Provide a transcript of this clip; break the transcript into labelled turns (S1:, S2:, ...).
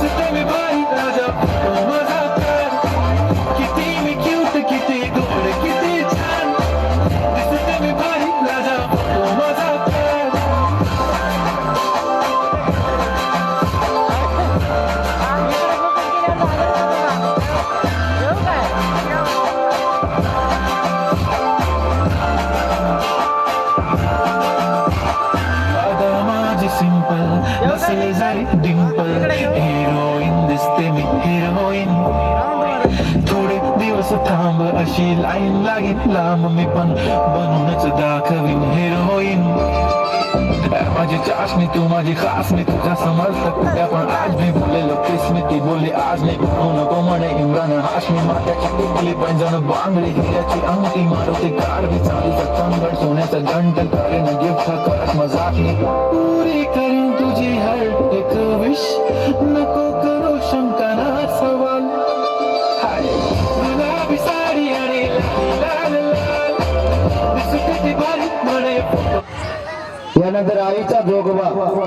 S1: दिसते मी भारी राजा फोटो माझा प्यार किती मी क्यूट किती गोड किती छान दिसते मी भारी राजा फोटो माझा प्यार आता माझी सिंपल नसेल जरी डिंपल हिरोईन दिसते मी हिरोईन थोडे दिवस थांब अशी लाईन लागेल लांब मी पण बनूनच दाखवीन हिरोईन माझी चाशनी तू माझी खास मी तुझ्या समजत कुठे पण आज मी बोललेलो किस्मती बोलली आज नाही म्हणू नको म्हणे इम्रान हाशमी मात्याची टिकली पण जण बांगडी हिऱ्याची अंगठी मारुती कारवी चालीचा चंगड सोन्याचा घंट करेन गिफ्ट करत मजाक मी पुरी करीन तुझी हर एक विश नको करू शंका ना सवाल हाय गुलाबी साडी आणि लाल लाल दिसते ती भारी म्हणे
S2: यानंतर आईचा जोगवा